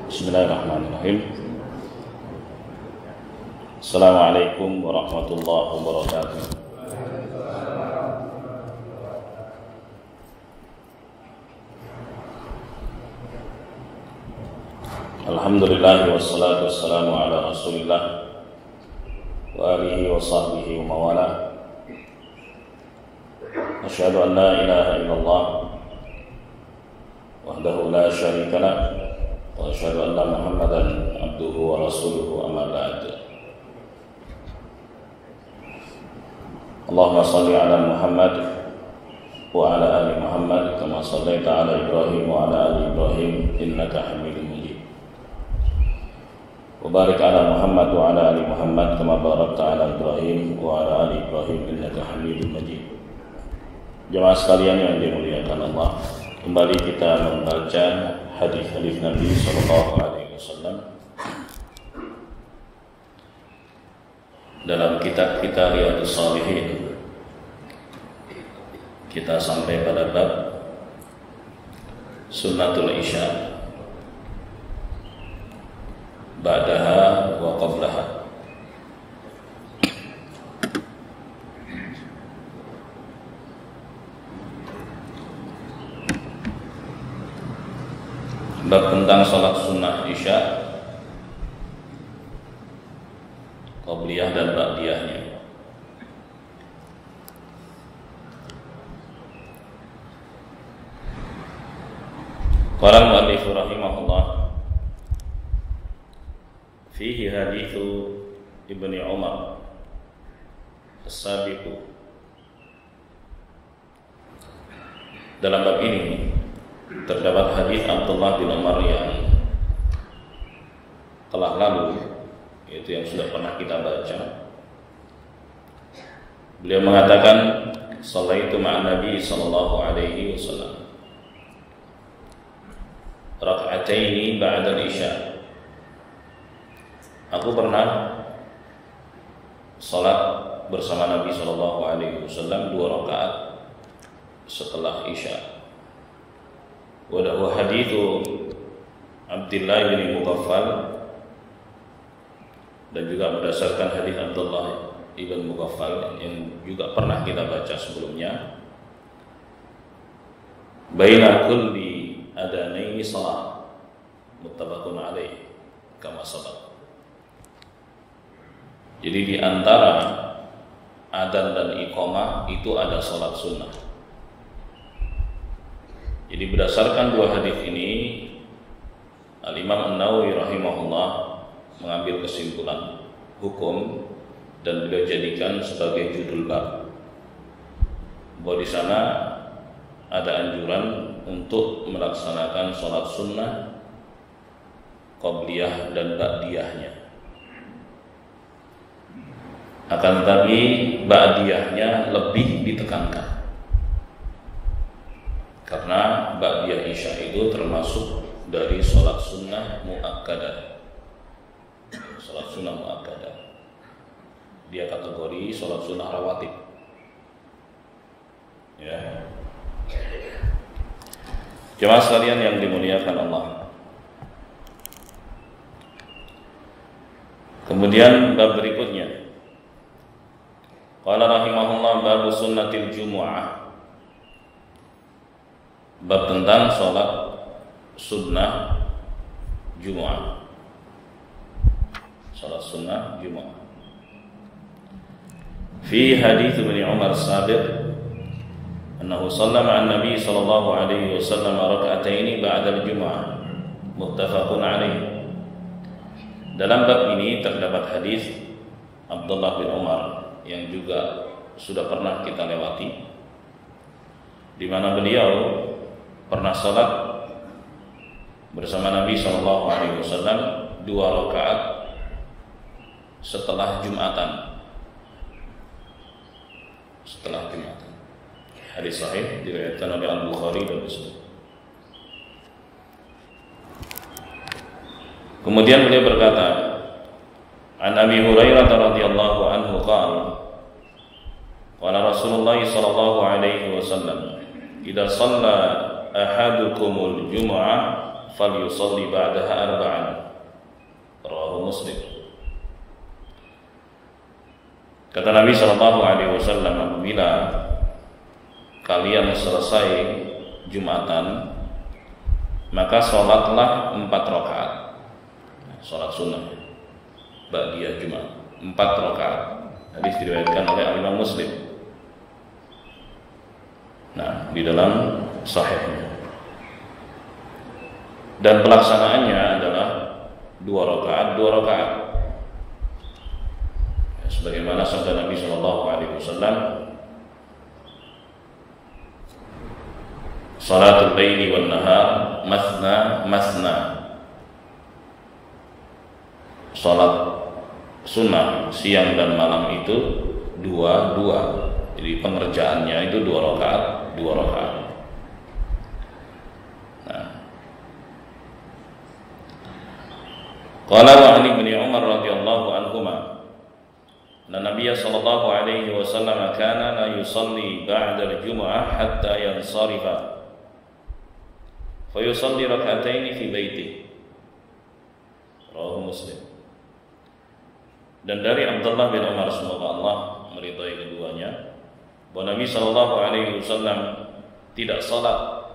Bismillahirrahmanirrahim. Assalamualaikum warahmatullahi wabarakatuh. Alhamdulillah wassalatu wassalamu ala Rasulillah wa alihi wa sahbihi wa mawala. Asyhadu an la ilaha illallah wahdahu la syarika lah wa asyhadu anna Muhammadan abduhu wa rasuluhu amma ba'd. Allahumma shalli ala Muhammad wa ala ali Muhammad kama shallaita ala Ibrahim wa ala ali Ibrahim innaka Hamidum Majid. Wa barik ala Muhammad wa ala ali Muhammad kama barakta ala Ibrahim wa ala ali Ibrahim innaka Hamidum Majid. Jemaah sekalian yang dimuliakan Allah, kembali kita membaca hadis-hadis Nabi sallallahu alaihi wasallam dalam kitab kita Riyadhus Shalihin. Kita sampai pada bab Sunnatul Isya ba'daha wa qablaha. Bab tentang salat sunnah Isya, qabliyah dan ba'diyahnya. Qala al-mu'allif rahimahullah, fihi hadithu Ibni Umar as-sabiqu. Dalam bab ini terdapat hadis Abdullah bin Umar yang telah lalu, yaitu yang sudah pernah kita baca. Beliau mengatakan, "Shallaitu ma'an Nabi sallallahu alaihi wasallam rak'ataini ba'da al-isya." Aku pernah salat bersama Nabi sallallahu alaihi wasallam 2 rakaat setelah Isya. Wa huwa hadithu Abdullah bin Mughaffal, dan juga berdasarkan hadis Abdullah ibn Mughaffal yang juga pernah kita baca sebelumnya. Baina kulli adanaini salat muttafaqun alaih kama sabaq. Jadi di antara adzan dan iqamah itu ada salat sunnah. Jadi berdasarkan 2 hadis ini, Al-Imam An-Nawawi rahimahullah mengambil kesimpulan hukum dan beliau jadikan sebagai judul bab bahwa di sana ada anjuran untuk melaksanakan sholat sunnah qabliyah dan ba'diyahnya. Akan tetapi ba'diyahnya lebih ditekankan, karena ba'diyah Isya itu termasuk dari sholat sunnah mu'akkadah. Sholat sunnah mu'akkadah, dia kategori sholat sunnah rawatib, ya. Jemaah sekalian yang dimuliakan Allah, kemudian bab berikutnya, qala rahimahullah, bab sunnatil jumu'ah, bab tentang sholat sunnah Jumu'ah. Sholat sunnah Jumu'ah. Fi hadits Ibni Umar as-sabiq annahu shalla ma'an Nabi sallallahu alaihi wasallam rak'ataini ba'da al-Jumu'ah muttafaqun alaih. Dalam bab ini terdapat hadis Abdullah bin Umar yang juga sudah pernah kita lewati, di mana beliau pernah salat bersama Nabi sallallahu alaihi wasallam 2 rakaat setelah Jumatan. Setelah Jumatan. Hadis sahih diriwayatkan oleh Al-Bukhari dan Muslim. Kemudian beliau berkata, "An Abi Hurairah radhiyallahu anhu qala, qala Rasulullah sallallahu alaihi wasallam, idza shalla ahadukumul jumu'ah falyusalli ba'daha arba'an. Rawahu Muslim. Kata Nabi sallallahu alaihi wasallam, apabila kalian selesai Jumatan, maka sholatlah 4 rakaat. Sholat sunnah ba'diyah Jumat 4 rakaat. Hadis diriwayatkan oleh Imam Muslim. Nah, di dalam sahihnya. Dan pelaksanaannya adalah 2 rakaat, 2 rakaat. Sebagaimana sabda Nabi sallallahu alaihi wasallam, salatul laili wan nahar masna masna. Salat sunnah siang dan malam itu 2-2. Jadi pengerjaannya itu 2 rakaat, 2 rakaat. Nah. Qala wa Ali bin Umar radhiyallahu anhuma, Nabi sallallahu alaihi wasallam kana la yusalli ba'da al-jum'ah hatta yansarifa. Fa yusalli rak'atayn fi baitihi. Rawahu Muslim. Dan dari Abdullah bin Umar, semoga Allah meridai keduanya, bahwa Nabi sallallahu alaihi wasallam tidak salat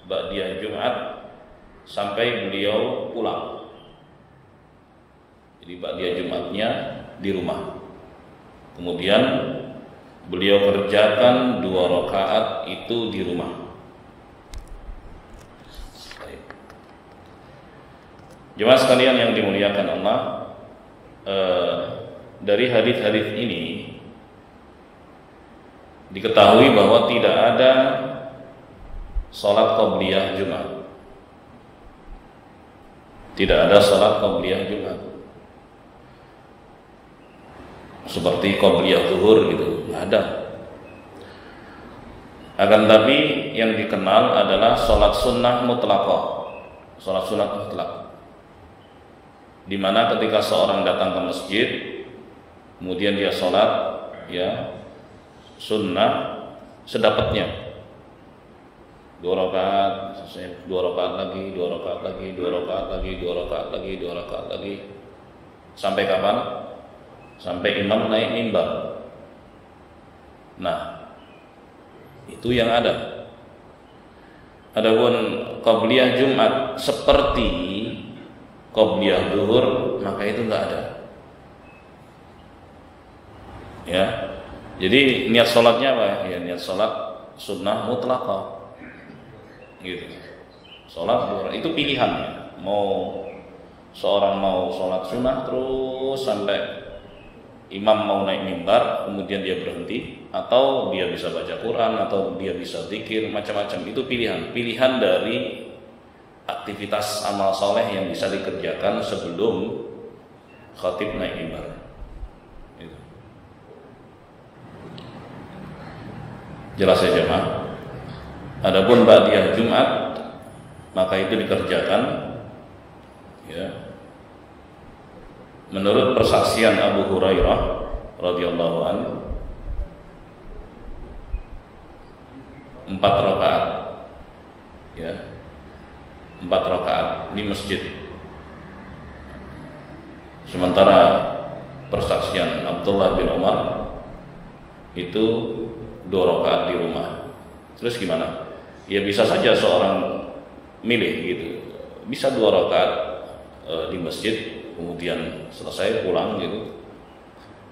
ba'diyah Jumat sampai beliau pulang. Jadi ba'diyah Jumatnya di rumah. Kemudian beliau kerjakan 2 rakaat itu di rumah. Jemaah sekalian yang dimuliakan Allah, dari hadis-hadis ini diketahui bahwa tidak ada salat qabliyah Jumat. Tidak ada salat qabliyah Jumat. Seperti qabliyah zuhur gitu, nggak ada. Akan tapi yang dikenal adalah salat sunnah mutlaqah. Salat sunnah mutlak, di mana ketika seorang datang ke masjid, kemudian dia sholat ya sunnah sedapatnya, 2 rakaat, 2 rakaat lagi, 2 rakaat lagi, 2 rakaat lagi, 2 rakaat lagi, 2 rakaat lagi, sampai kapan? Sampai imam naik mimbar. Nah, itu yang ada. Adapun qabliyah Jumat seperti qabliyah zuhur, maka itu enggak ada. Ya. Jadi niat salatnya apa? Ya niat salat sunnah mutlaqah. Gitu. Salat zuhur itu pilihan. Seorang mau salat sunnah terus sampai imam mau naik mimbar, kemudian dia berhenti, atau dia bisa baca Quran, atau dia bisa zikir, macam-macam. Itu pilihan dari aktivitas amal soleh yang bisa dikerjakan sebelum khatib naik mimbar. Jelas ya jemaah. Adapun ba'diyah Jumat, maka itu dikerjakan ya menurut persaksian Abu Hurairah radhiyallahu anhu 4 rakaat ya, 4 rakaat di masjid. Sementara persaksian Abdullah bin Umar itu 2 rakaat di rumah. Terus gimana? Ya bisa saja seorang milih gitu, bisa 2 rakaat di masjid, kemudian selesai pulang gitu,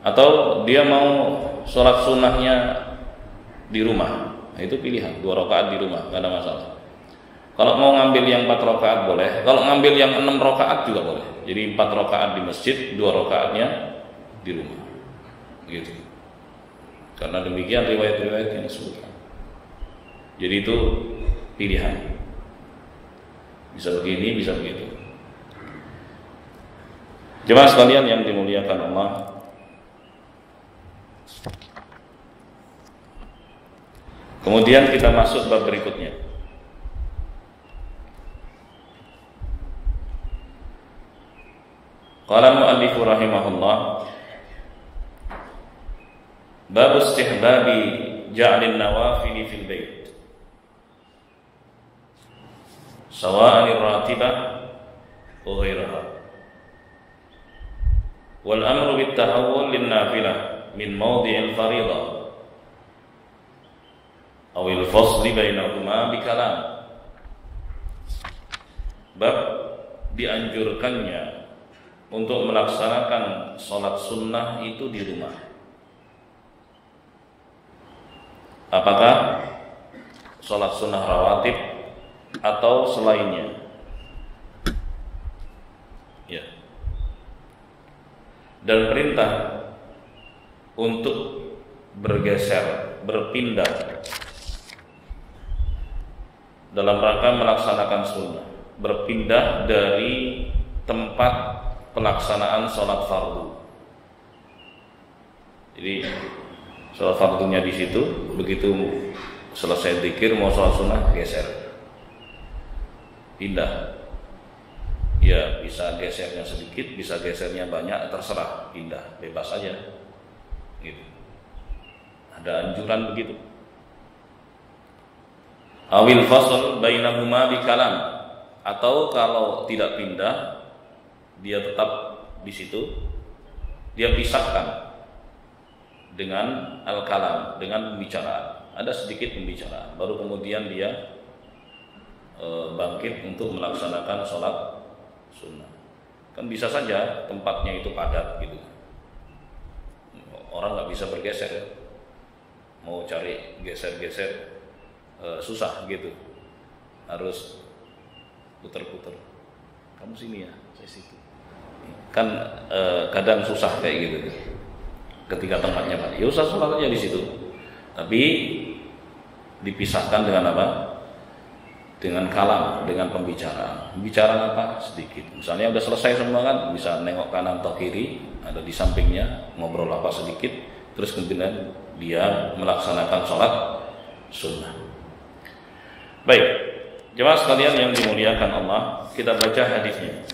atau dia mau sholat sunnahnya di rumah. Nah, itu pilihan, 2 rakaat di rumah, gak ada masalah. Kalau mau ngambil yang 4 rakaat boleh, kalau ngambil yang 6 rakaat juga boleh. Jadi 4 rakaat di masjid, 2 rakaatnya di rumah gitu. Karena demikian riwayat-riwayat yang disebutkan. Jadi itu pilihan, bisa begini, bisa begitu. Jemaah sekalian yang dimuliakan Allah, kemudian kita masuk bab berikutnya. Qala al-mu'allif rahimahullah, bab istihbabi ja'lin nawafil fil bait. sawa'an ar-ratibah wa ghairaha. Wal amru bit tahawwul lin nafilah min mawdi'il fariḍah aw al fasl bainahuma bi kalam. Bab dianjurkannya untuk melaksanakan sholat sunnah itu di rumah. Apakah sholat sunnah rawatib atau selainnya? Ya. Dan perintah untuk bergeser, berpindah dalam rangka melaksanakan sunnah, berpindah dari tempat pelaksanaan sholat fardu. Jadi sholat fardunya di situ, begitu selesai dzikir mau sholat sunnah geser, pindah. Ya bisa gesernya sedikit, bisa gesernya banyak, terserah, pindah, bebas saja. Gitu. Ada anjuran begitu. Awil fasl bainahuma bi kalam, atau kalau tidak pindah, dia tetap di situ, dia pisahkan dengan al-kalam, dengan pembicaraan. Ada sedikit pembicaraan, baru kemudian dia bangkit untuk melaksanakan sholat sunnah. Kan bisa saja tempatnya itu padat gitu, orang nggak bisa bergeser, mau cari geser-geser susah gitu, harus puter-puter. Kamu sini ya, saya situ. Kan kadang susah kayak gitu. Ketika tempatnya padat, ya usah sholat aja di situ. Tapi dipisahkan dengan apa? Dengan kalam, dengan pembicaraan. Pembicaraan apa? Sedikit. Misalnya udah selesai semua kan, bisa nengok kanan atau kiri, ada di sampingnya, ngobrol apa sedikit, terus kemudian dia melaksanakan sholat sunnah. Baik, jemaah sekalian yang dimuliakan Allah, kita baca hadisnya.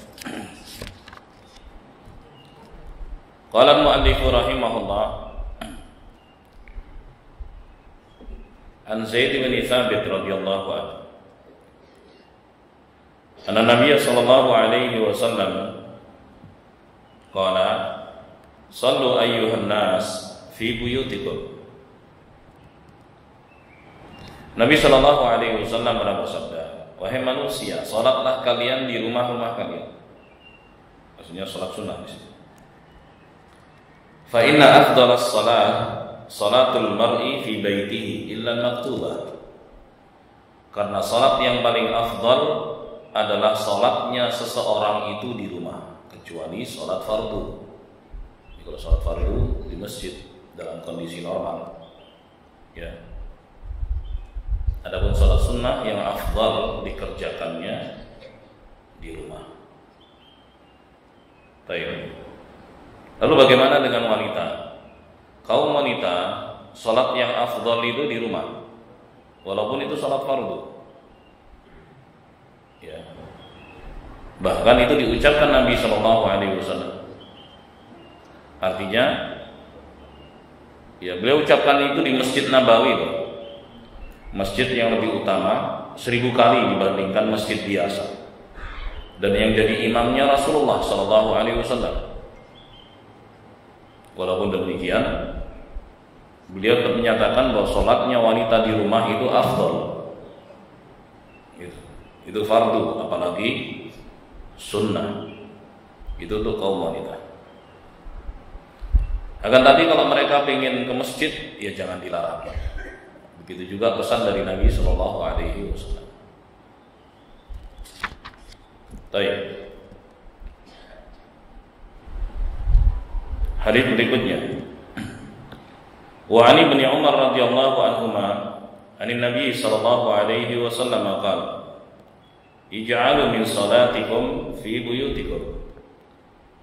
Qala al-mu'allif rahimahullah an Zaid bin Thabit radhiyallahu anhu anna Nabiy sallallahu alaihi wasallam qala sallu ayyuhan nas fi buyutikum. Nabi sallallahu alaihi wasallam bersabda, wahai manusia, salatlah kalian di rumah-rumah kalian. Maksudnya salat sunnah di sini. Fa inna afdalas salat salatul mar'i fi baitihi illa al-maktubah. Karena salat yang paling afdal adalah salatnya seseorang itu di rumah, kecuali salat fardu. Kalau salat fardu di masjid dalam kondisi normal, ya. Adapun salat sunnah yang afdal dikerjakannya di rumah. Baik. Lalu bagaimana dengan wanita? Kaum wanita, salat yang afdal itu di rumah, walaupun itu salat fardu. Ya. Bahkan itu diucapkan Nabi Shallallahu Alaihi Wasallam. Artinya, ya beliau ucapkan itu di Masjid Nabawi, masjid yang lebih utama 1000 kali dibandingkan masjid biasa. Dan yang jadi imamnya Rasulullah Shallallahu Alaihi Wasallam. Walaupun demikian, beliau tetap menyatakan bahwa sholatnya wanita di rumah itu afdal. Itu fardu, apalagi sunnah. Itu untuk kaum wanita. Akan tapi kalau mereka ingin ke masjid, ya jangan dilarang. Begitu juga pesan dari Nabi Shallallahu Alaihi Wasallam. Baik. Hadis berikutnya. Wa 'an Ibnu Umar radhiyallahu anhuma 'an Nabi sallallahu alaihi wasallam qala: "Ij'alu min salatikum fi buyutikum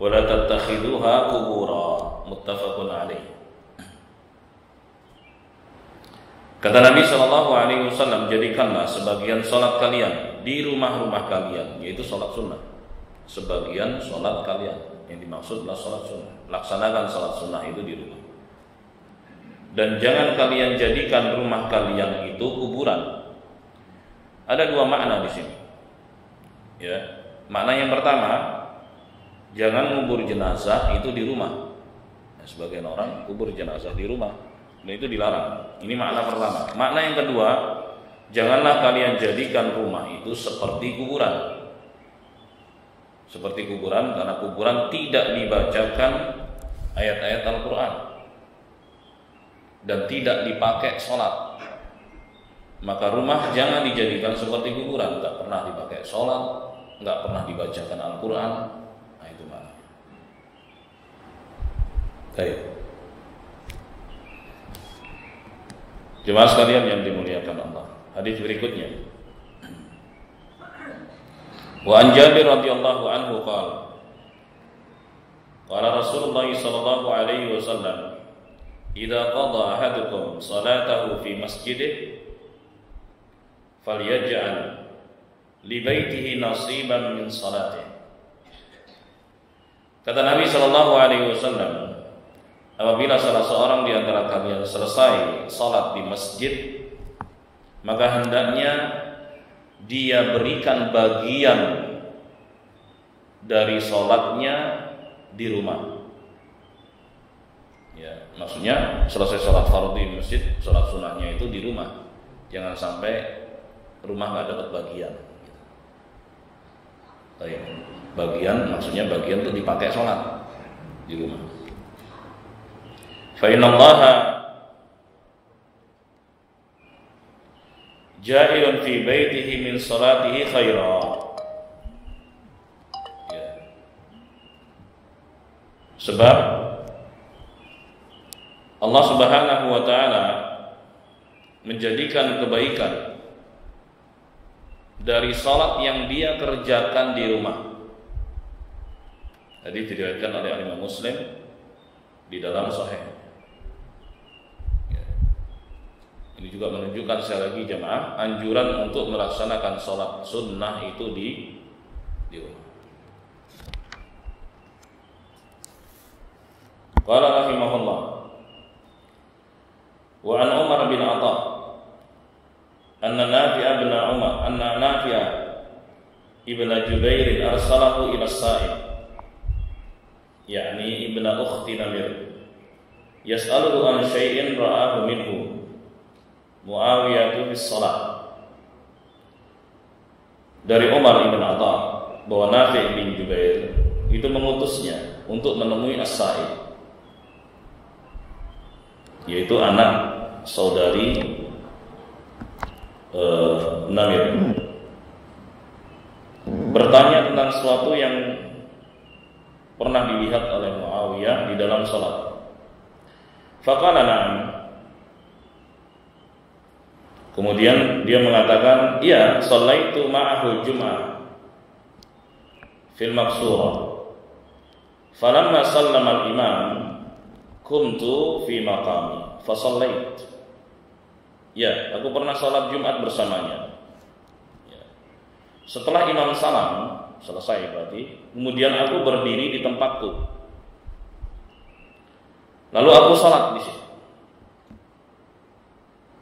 wa la tattakhiduha qubura." Muttafaqun alaih. Kata Nabi sallallahu alaihi wasallam, jadikanlah sebagian salat kalian di rumah-rumah kalian, yaitu salat sunnah. Sebagian salat kalian, yang dimaksud adalah salat sunnah. Laksanakan salat sunnah itu di rumah. Dan jangan kalian jadikan rumah kalian itu kuburan. Ada dua makna di sini. Ya, makna yang pertama, jangan ngubur jenazah itu di rumah. Ya, sebagian orang kubur jenazah di rumah, dan itu dilarang. Ini makna pertama. Makna yang kedua, janganlah kalian jadikan rumah itu seperti kuburan. Seperti kuburan, karena kuburan tidak dibacakan ayat-ayat Al-Quran dan tidak dipakai sholat. Maka rumah jangan dijadikan seperti kuburan, nggak pernah dipakai sholat, nggak pernah dibacakan Al-Quran. Nah, itu mana? Baik. Jemaah sekalian yang dimuliakan Allah, hadis berikutnya. Wa an Jabir radhiyallahu anhu qala qala Rasulullah sallallahu alaihi wasallam, idza qada ahadukum salatahu fi masjidih falyaj'al li baitihi nasiban min salatih. Kata Nabi sallallahu alaihi wasallam, apabila salah seorang di antara kalian selesai salat di masjid, maka hendaknya dia berikan bagian dari salatnya di rumah. Ya, maksudnya selesai salat fardu di masjid, salat sunahnya itu di rumah. Jangan sampai rumah nggak dapat bagian. Bagian maksudnya bagian untuk dipakai sholat di rumah. Fa innallaha ja'ilun fi baitihi min salatihi khaira. Ya. Sebab Allah Subhanahu wa taala menjadikan kebaikan dari salat yang dia kerjakan di rumah. Tadi diriwayatkan oleh Imam Muslim di dalam Sahih. Ya. Ini juga menunjukkan sekali lagi jemaah anjuran untuk melaksanakan salat sunnah itu di rumah. Qala rahimahullah wa an Umar bin Atha anna Nafi' ibn Jubair arsalahu ila Sa'id, yakni ibn ukhti Namir, yas'aluhu an syai'in ra'ahu minhu Muawiyah bis salat. Dari Umar ibn Atha bahwa Nafi' bin Jubair itu mengutusnya untuk menemui As-Sa'id, yaitu anak saudari Namir, bertanya tentang sesuatu yang pernah dilihat oleh Muawiyah di dalam salat. Faqala na'am. Kemudian dia mengatakan, "Iya, shallaitu ma'ahu jum'ah fil maqsurah. Falamma sallama al-imam kuntu fi maqami fa shallaitu." Ya, aku pernah salat Jumat bersamanya. Ya. Setelah imam salam selesai berarti, kemudian aku berdiri di tempatku. Lalu aku salat di situ.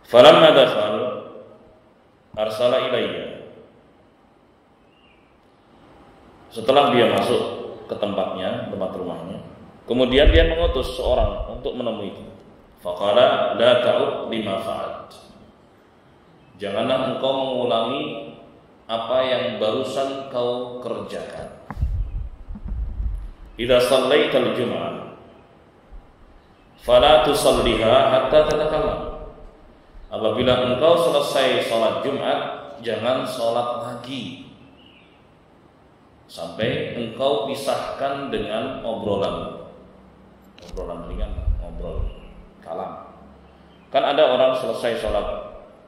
Falamma dakhal arsala ilayya. Setelah dia masuk ke tempatnya, tempat rumahnya, kemudian dia mengutus seorang untuk menemuiku. Faqala la ta'ud lima fa'alt. Janganlah engkau mengulangi apa yang barusan kau kerjakan. Idza shallaital jum'ah fala tusalliha hatta tatakallam. Apabila engkau selesai salat Jumat, jangan salat lagi sampai engkau pisahkan dengan obrolan ringan, ngobrol kalam. Kan ada orang selesai salat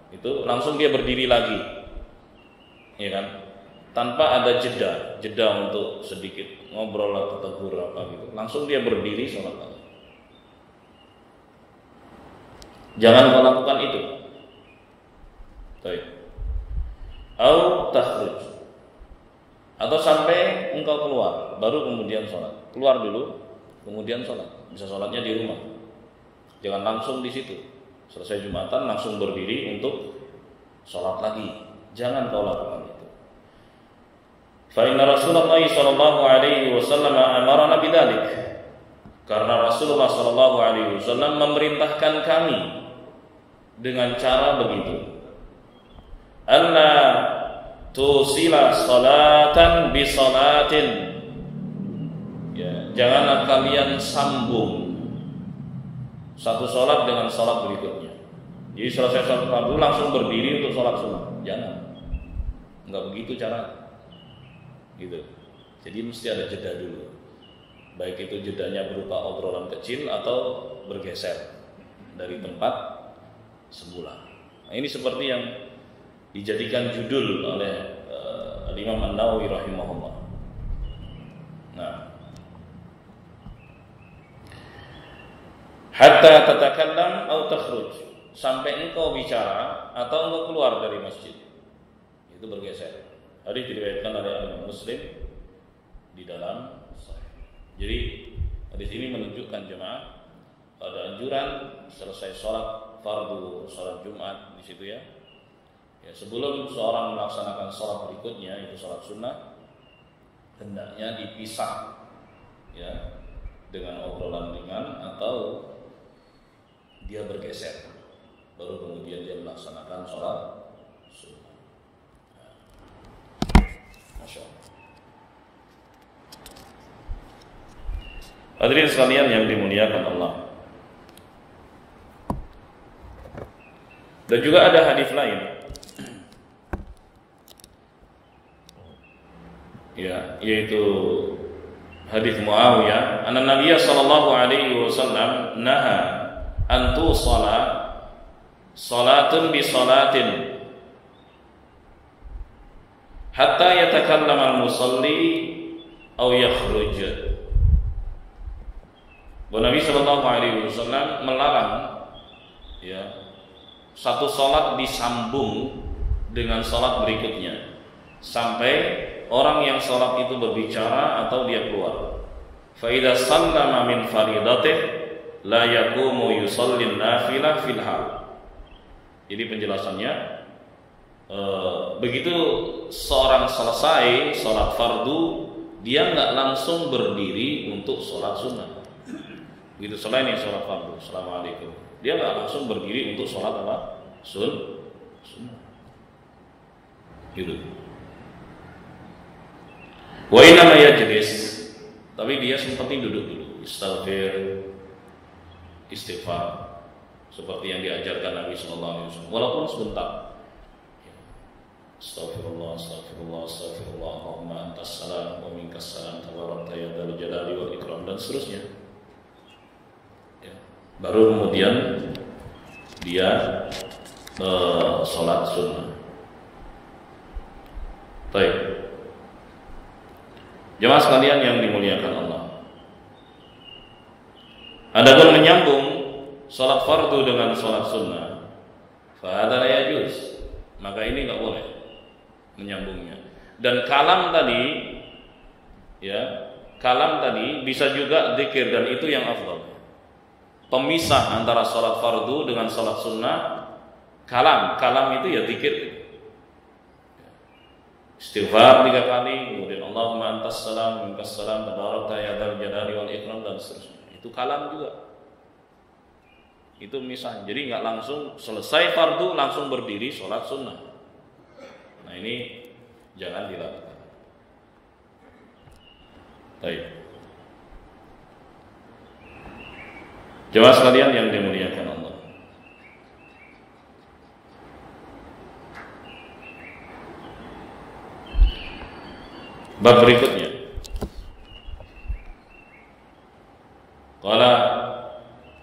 itu langsung dia berdiri lagi, ya kan? Tanpa ada jeda untuk sedikit ngobrol atau tegur apa gitu. Langsung dia berdiri sholat lagi. Jangan kau lakukan itu. Baik. Au takhruj. Atau sampai engkau keluar, baru kemudian sholat. Keluar dulu, kemudian sholat. Bisa sholatnya di rumah. Jangan langsung di situ. Selesai Jumatan langsung berdiri untuk sholat lagi. Jangan kau lakukan itu. Fa inna Rasulullah sallallahu alaihi wasallam amarna bidzalik. Karena Rasulullah sallallahu alaihi wasallam memerintahkan kami dengan cara begitu. Alla tusila salatan bi salatin. Ya, janganlah kalian sambung satu salat dengan salat berikutnya. Jadi selesai salat fardu langsung berdiri untuk salat sunnah. Jangan. Enggak begitu caranya. Gitu. Jadi mesti ada jeda dulu. Baik itu jedanya berupa obrolan kecil atau bergeser dari tempat semula. Nah, ini seperti yang dijadikan judul oleh Imam An-Nawawi rahimahullah. Nah, hatta tatakallam atau takhruj, sampai engkau bicara atau engkau keluar dari masjid. Itu bergeser. Hadis diriwayatkan oleh Imam Muslim di dalam Sahih. Jadi hadis ini menunjukkan jemaah pada anjuran selesai sholat fardu, sholat Jumat di situ ya. Ya, sebelum seorang melaksanakan sholat berikutnya, itu sholat sunnah, hendaknya dipisah ya dengan obrolan ringan atau dia bergeser, baru kemudian dia melaksanakan sholat sunnah. Masya Allah. Hadirin sekalian yang dimuliakan Allah. Dan juga ada hadis lain. Ya, yaitu hadis Muawiyah, anna Nabiy sallallahu alaihi wasallam naha an tusala salatun bi salatin hatta yatakallama al-musalli aw yakhruj. Nabi sallallahu alaihi wasallam melarang ya satu salat disambung dengan salat berikutnya sampai orang yang sholat itu berbicara atau dia keluar. Fa idza sallama min faridatih la yaqumu yusalli nafilah fil hal. Jadi penjelasannya begitu seorang selesai sholat fardu, dia nggak langsung berdiri untuk sholat sunnah. Begitu selain ini sholat fardu, assalamualaikum, dia nggak langsung berdiri untuk sholat apa? Sunnah. Gitu. Wa inna ma yajlis, tapi dia seperti duduk dulu, istighfar seperti yang diajarkan Nabi sallallahu alaihi wasallam, walaupun sebentar. Astaghfirullah, Allahumma antas salam wa minkas salam, tabarakta ya dzal jalali wal ikram, dan seterusnya. Ya. Baru kemudian dia sholat sunnah. Baik. Jemaah sekalian yang dimuliakan Allah. Adapun menyambung salat fardu dengan salat sunnah, fa hadza la yajuz. Maka ini enggak boleh menyambungnya. Dan kalam tadi ya, kalam tadi bisa juga zikir, dan itu yang afdal. Pemisah antara salat fardu dengan salat sunnah, kalam itu ya zikir. Istighfar 3 kali, kemudian Allahumma antas salam, minkas salam, tabarakta ya dzal jalali wal ikram, dan seterusnya. Itu kalam juga. Itu misah. Jadi enggak langsung selesai fardu langsung berdiri sholat sunnah. Nah, ini jangan dilakukan. Baik. Jemaah sekalian yang dimuliakan Allah. Bab berikutnya. Qala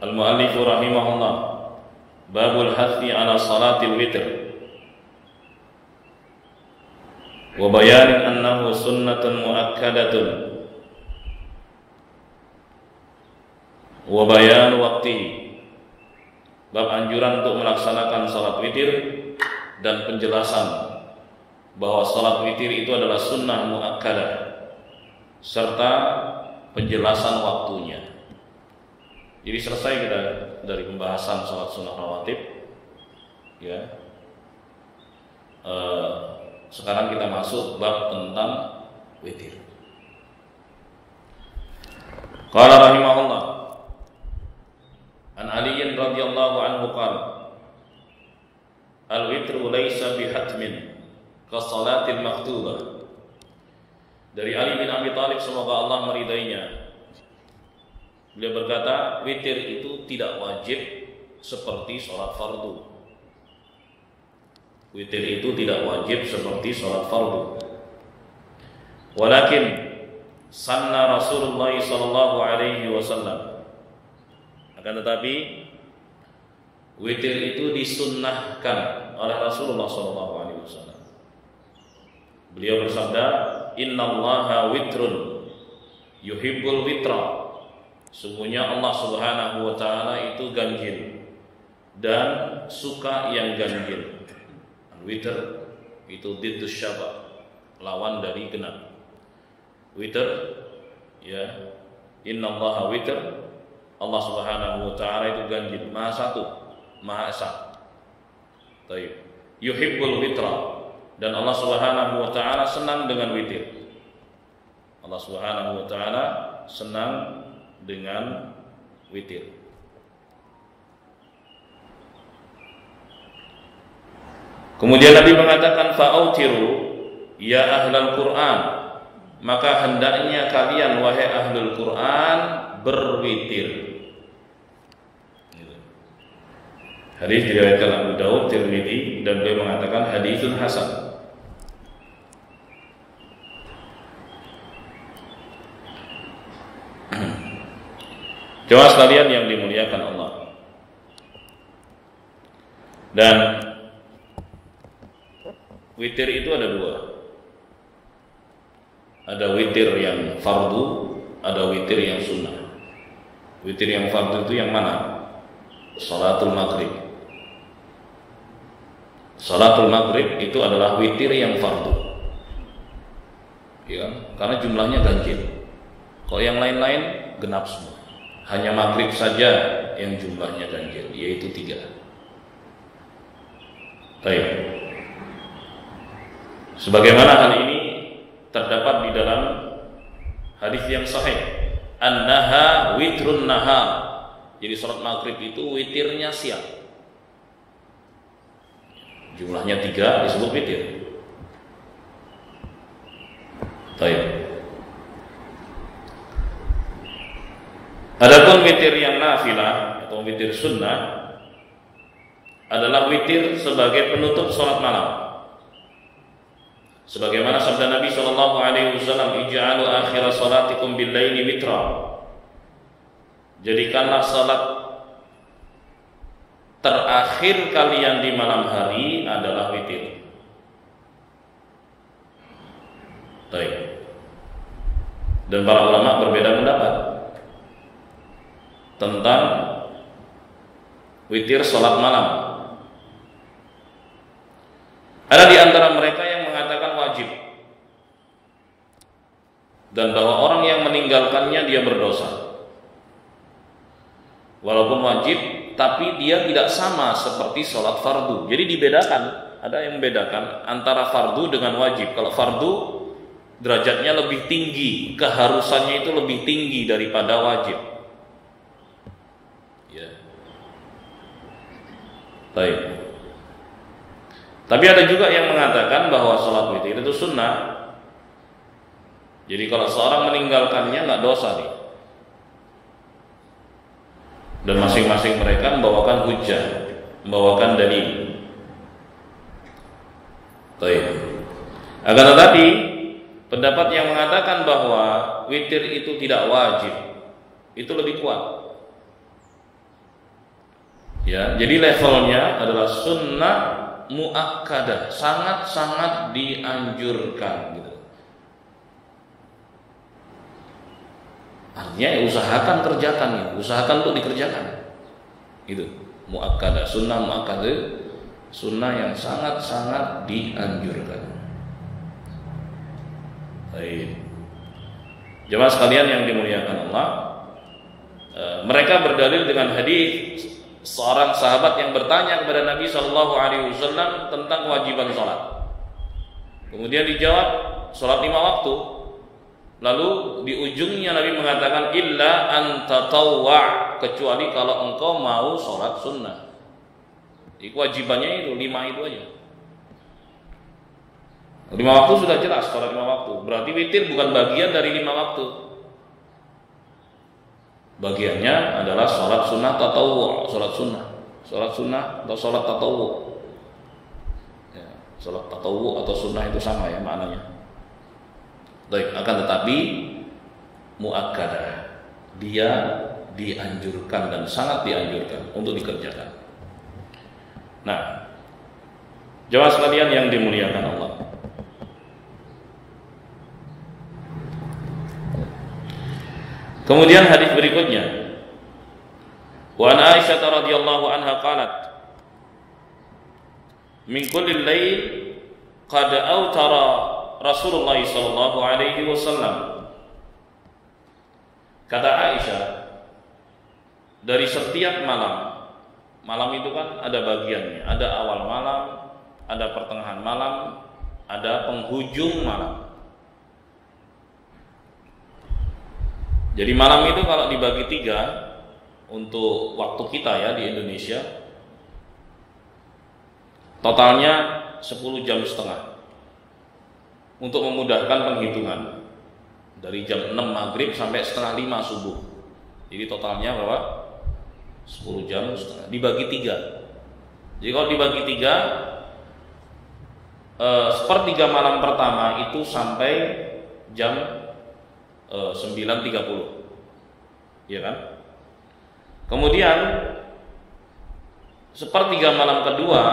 al-muallif rahimahullah, babul hathi ala salatil witr wa bayanin annahu sunnatun muakkadatun wa bayan waqtihi. Bab anjuran untuk melaksanakan salat witir dan penjelasan bahwa salat witir itu adalah sunnah muakkadah serta penjelasan waktunya. Jadi selesai kita dari pembahasan salat sunnah rawatib ya. Sekarang kita masuk bab tentang witir. Qala rahimahullah an Ali radhiyallahu anhu qala al-witru laysa bihatmin ka salatil maktubah. Dari Ali bin Abi Thalib, semoga Allah meridainya, beliau berkata, witir itu tidak wajib seperti sholat fardu. Witir itu tidak wajib seperti sholat fardu. Walakin sanna Rasulullah sallallahu alaihi wasallam, akan tetapi witir itu disunnahkan oleh Rasulullah sallallahu alaihi wasallam. Beliau bersabda, innallaha witrun yuhibbul witra. Sungguhnya Allah Subhanahu wa taala itu ganjil dan suka yang ganjil. Witr itu diddus syaba, lawan dari genap. Witr, ya, innallaha witr, Allah Subhanahu wa taala itu ganjil, maha satu, maha esa. Baik. Yuhibbul witra, dan Allah Subhanahu wa taala senang dengan witir. Allah Subhanahu wa taala senang dengan witir. Kemudian Nabi mengatakan, fa'autiru ya ahlal Qur'an, maka hendaknya kalian wahai ahlul Qur'an berwitir. Hadis diriwayatkan Abu Daud, Tirmidzi, dan beliau mengatakan haditsun hasan. Jemaah sekalian yang dimuliakan Allah. Dan witir itu ada dua. Ada witir yang fardu, ada witir yang sunnah. Witir yang fardu itu yang mana? Salatul maghrib. Salatul maghrib itu adalah witir yang fardu, ya, karena jumlahnya ganjil. Kalau yang lain-lain genap semua. Hanya maghrib saja yang jumlahnya ganjil, yaitu 3. Baik. Sebagaimana hal ini terdapat di dalam hadis yang sahih, annaha witrun nahar. Jadi salat maghrib itu witirnya siang. Jumlahnya 3 disebut witir. Baik. Adapun witir yang nafilah atau witir sunnah adalah witir sebagai penutup salat malam. Sebagaimana sabda Nabi sallallahu alaihi wasallam, ij'alu akhir salatikum bil-laili witra. Jadikanlah salat terakhir kalian di malam hari adalah witir. Baik. Dan para ulama berbeda pendapat tentang witir salat malam. Ada di antara mereka yang mengatakan wajib, dan bahwa orang yang meninggalkannya dia berdosa. Walaupun wajib, tapi dia tidak sama seperti sholat fardu. Jadi dibedakan, ada yang membedakan antara fardu dengan wajib. Kalau fardu derajatnya lebih tinggi, keharusannya itu lebih tinggi daripada wajib. Ya. Baik. Tapi ada juga yang mengatakan bahwa sholat witir itu sunnah. Jadi kalau seorang meninggalkannya nggak dosa nih. Dan masing-masing mereka membawakan hujjah, membawakan dalil. Baik. Akan tetapi pendapat yang mengatakan bahwa witir itu tidak wajib itu lebih kuat. Ya, jadi levelnya adalah sunnah muakkadah, sangat-sangat dianjurkan gitu. Artinya ya usahakan kerjakan, ya. Usahakan untuk dikerjakan. Itu muakkadah, sunnah muakkadah, sunnah yang sangat-sangat dianjurkan. Baik. Jemaah sekalian yang dimuliakan Allah, mereka berdalil dengan hadis seorang sahabat yang bertanya kepada Nabi Shallallahu Alaihi Wasallam tentang kewajiban sholat. Kemudian dijawab sholat 5 waktu. Lalu di ujungnya Nabi mengatakan illa an tatawwa, kecuali kalau engkau mau sholat sunnah. Jadi kewajibannya itu 5 itu aja. 5 waktu sudah jelas, sholat 5 waktu. Berarti witir bukan bagian dari 5 waktu. Bagiannya adalah sholat sunnah tatawwu, sholat sunnah atau sholat tatawwu. Ya, sholat tatawwu atau sunnah itu sama ya maknanya. Baik, akan tetapi muakkadah, dia dianjurkan dan sangat dianjurkan untuk dikerjakan. Nah, jemaah sekalian yang dimuliakan Allah, kemudian hadis berikutnya, wa an Aisyah radhiyallahu anha qalat, min kulli lail qad awtara Rasulullah sallallahu alaihi wasallam. Kata Aisyah, dari setiap malam, malam itu kan ada bagiannya, ada awal malam, ada pertengahan malam, ada penghujung malam. Jadi malam itu kalau dibagi 3 untuk waktu kita ya di Indonesia, totalnya 10 jam setengah. Untuk memudahkan penghitungan, dari jam 6 maghrib sampai setengah 5 subuh. Jadi totalnya berapa? 10 jam setengah dibagi 3. Jadi kalau dibagi 3, sepertiga malam pertama itu sampai jam 9.30, ya kan? Kemudian sepertiga malam kedua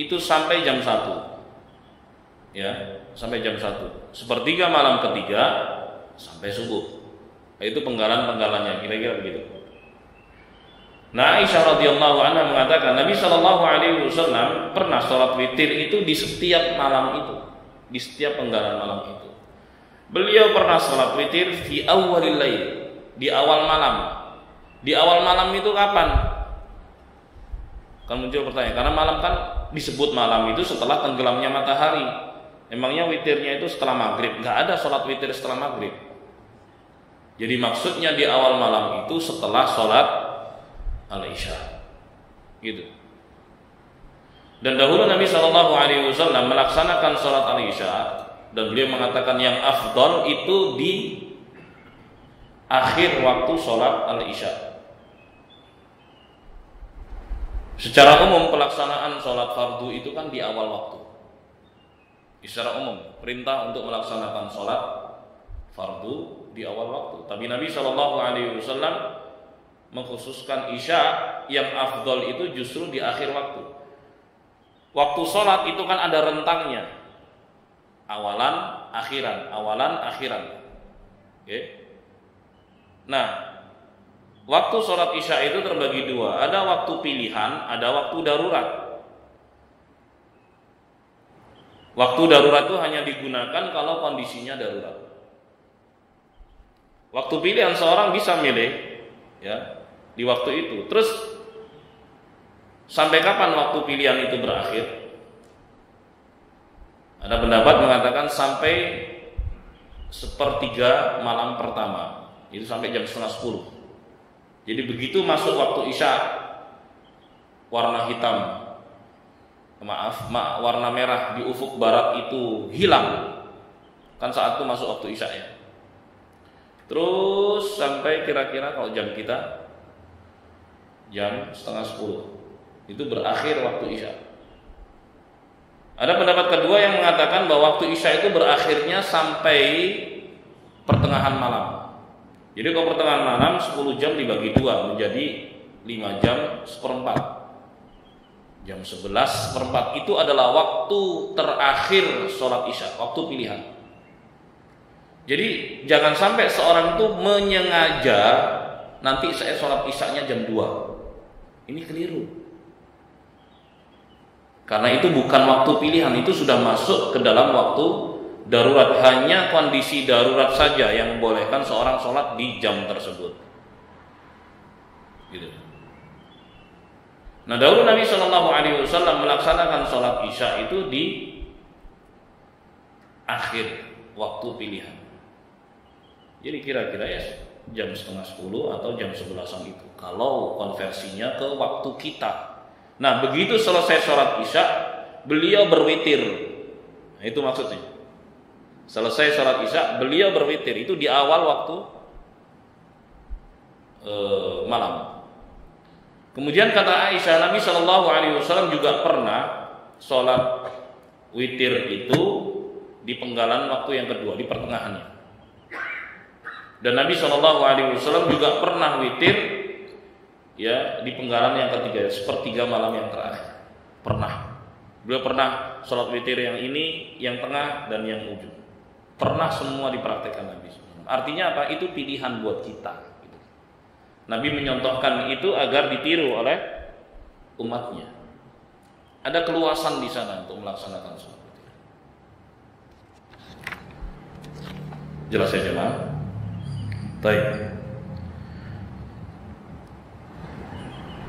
itu sampai jam 1, ya, sampai jam 1. Sepertiga malam ketiga sampai subuh. Itu penggalan-penggalannya, kira-kira begitu. Nah, Aisyah radhiyallahu anha mengatakan Nabi Shallallahu alaihi wasallam pernah sholat witir itu di setiap malam itu, di setiap penggalan malam itu. Beliau pernah sholat witir fi awwalil lail, di awal malam. Di awal malam itu kapan? Kan muncul pertanyaan, karena malam kan disebut malam itu setelah tenggelamnya matahari. Emangnya witirnya itu setelah maghrib? Nggak ada sholat witir setelah maghrib. Jadi maksudnya di awal malam itu setelah sholat al-isya, gitu. Dan dahulu Nabi Shallallahu Alaihi Wasallam melaksanakan sholat al-isya, dan beliau mengatakan yang afdal itu di akhir waktu sholat al-isya. Secara umum pelaksanaan sholat fardu itu kan di awal waktu. Secara umum perintah untuk melaksanakan sholat fardu di awal waktu. Tapi Nabi Shallallahu Alaihi Wasallam mengkhususkan isya yang afdal itu justru di akhir waktu. Waktu sholat itu kan ada rentangnya, awalan, akhiran. Oke. Nah, waktu sholat isya itu terbagi 2. Ada waktu pilihan, ada waktu darurat. Waktu darurat itu hanya digunakan kalau kondisinya darurat. Waktu pilihan seorang bisa milih, ya, di waktu itu. Terus sampai kapan waktu pilihan itu berakhir? Ada pendapat mengatakan sampai sepertiga malam pertama, itu sampai jam 9:30. Jadi begitu masuk waktu isya, warna hitam, warna merah di ufuk barat itu hilang, kan saat itu masuk waktu isya ya. Terus sampai kira-kira kalau jam kita jam 9:30, itu berakhir waktu isya. Ada pendapat kedua yang mengatakan bahwa waktu isya itu berakhirnya sampai pertengahan malam. Jadi kalau pertengahan malam 10 jam dibagi 2 menjadi 5 jam seperempat. Jam 11:04 itu adalah waktu terakhir sholat isya, waktu pilihan. Jadi jangan sampai seorang itu menyengaja nanti saya sholat isyanya jam 2. Ini keliru. Karena itu bukan waktu pilihan, itu sudah masuk ke dalam waktu darurat. Hanya kondisi darurat saja yang membolehkan seorang sholat di jam tersebut. Gitu. Nah, dahulu Nabi Shallallahu Alaihi Wasallam melaksanakan sholat isya itu di akhir waktu pilihan. Jadi kira-kira ya jam setengah 10 atau jam 11-an itu. Kalau konversinya ke waktu kita. Nah begitu selesai sholat isya, beliau berwitir. Nah, itu maksudnya. Selesai sholat isya, beliau berwitir. Itu di awal waktu malam. Kemudian kata Aisyah, Nabi Shallallahu Alaihi Wasallam juga pernah sholat witir itu di penggalan waktu yang kedua, di pertengahannya. Dan Nabi Shallallahu Alaihi Wasallam juga pernah witir ya di penggalan yang ketiga, sepertiga malam yang terakhir. Pernah. Beliau pernah sholat witir yang ini, yang tengah dan yang ujung. Pernah semua dipraktekkan Nabi SAW. Artinya apa? Itu pilihan buat kita. Nabi menyontohkan itu agar ditiru oleh umatnya. Ada keluasan di sana untuk melaksanakan sholat witir. Jelas ya jemaah? Baik.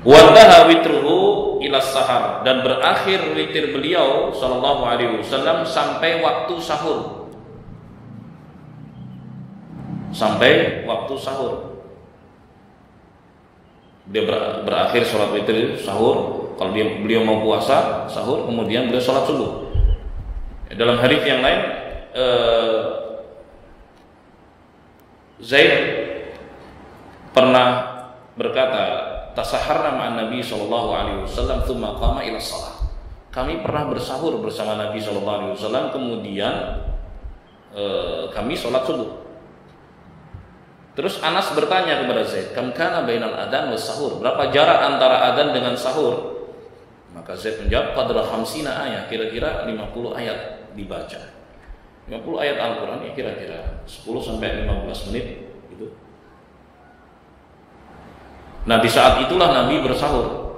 Wadaha witruhu ila sahar, dan berakhir witir beliau sallallahu alaihi wasallam sampai waktu sahur. Sampai waktu sahur. Dia berakhir sholat witir sahur. Kalau beliau mau puasa sahur, kemudian beliau sholat subuh. Dalam hadits yang lain, Zaid pernah berkata, tasaharna ma'an Nabi sallallahu alaihi wasallam tsumma qama ila shalah. Kami pernah bersahur bersama Nabi sallallahu alaihi wasallam, kemudian kami sholat subuh. Terus Anas bertanya kepada Zaid, kam kana bainal adzan was sahur? Berapa jarak antara adzan dengan sahur? Maka Zaid menjawab, qadra 50 ayat, kira-kira 50 ayat dibaca. 50 ayat Al-Qur'an ya kira-kira 10 sampai 15 menit gitu. Nah, di saat itulah Nabi bersahur.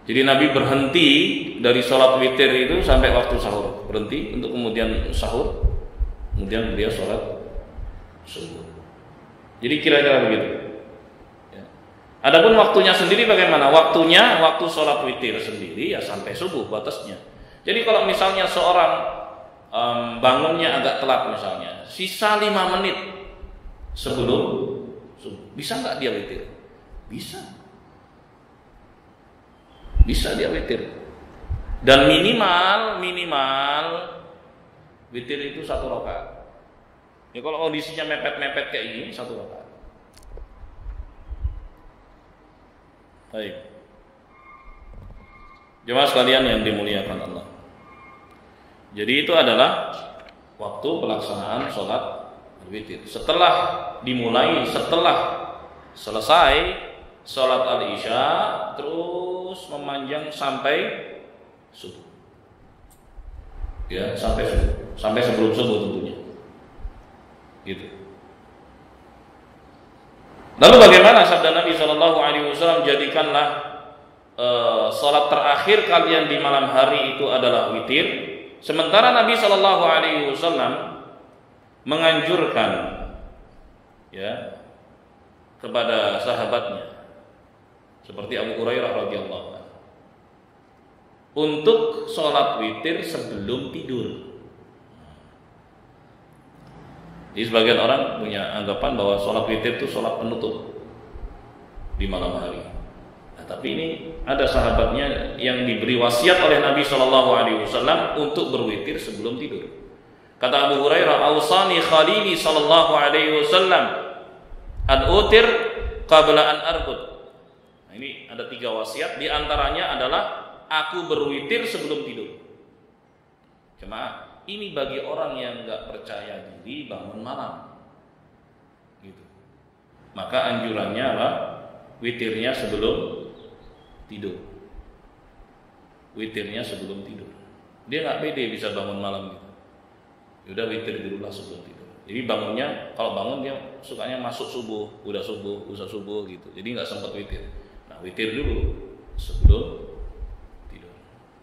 Jadi Nabi berhenti dari sholat witir itu sampai waktu sahur, berhenti untuk kemudian sahur, kemudian beliau sholat subuh. Jadi kira-kira begitu. Ya. Adapun waktunya sendiri bagaimana? Waktunya waktu sholat witir sendiri ya sampai subuh batasnya. Jadi kalau misalnya seorang bangunnya agak telat misalnya, sisa 5 menit sebelum subuh, bisa nggak dia witir? Bisa. Bisa dia witir. Dan minimal witir itu 1 rakaat. Ya kalau kondisinya mepet-mepet kayak gini 1 rakaat. Baik. Jemaah sekalian yang dimuliakan Allah. Jadi itu adalah waktu pelaksanaan sholat witir. Setelah dimulai, setelah selesai sholat al-isya, terus memanjang sampai subuh. Ya, sampai subuh, sampai sebelum subuh tentunya. Gitu. Lalu bagaimana sabda Nabi Shallallahu Alaihi Wasallam, jadikanlah sholat terakhir kalian di malam hari itu adalah witir. Sementara Nabi Shallallahu Alaihi Wasallam menganjurkan ya kepada sahabatnya seperti Abu Hurairah radhiyallahu anhu untuk sholat witir sebelum tidur. Jadi sebagian orang punya anggapan bahwa sholat witir itu sholat penutup di malam hari. Nah, tapi ini ada sahabatnya yang diberi wasiat oleh Nabi Shallallahu Alaihi Wasallam untuk berwitir sebelum tidur. Kata Abu Hurairah, "Ausani Khalili Shallallahu Alaihi Wasallam an utir qabla an arqud." Nah, ini ada 3 wasiat. Di antaranya adalah aku berwitir sebelum tidur. Jemaah, ini bagi orang yang nggak percaya diri bangun malam, gitu. Maka anjurannya apa? Witirnya sebelum tidur. Witirnya sebelum tidur. Dia nggak pede bisa bangun malam gitu. Udah witir dululah sebelum tidur. Jadi bangunnya, kalau bangun dia sukanya masuk subuh, udah subuh gitu. Jadi nggak sempat witir. Nah, witir dulu sebelum tidur,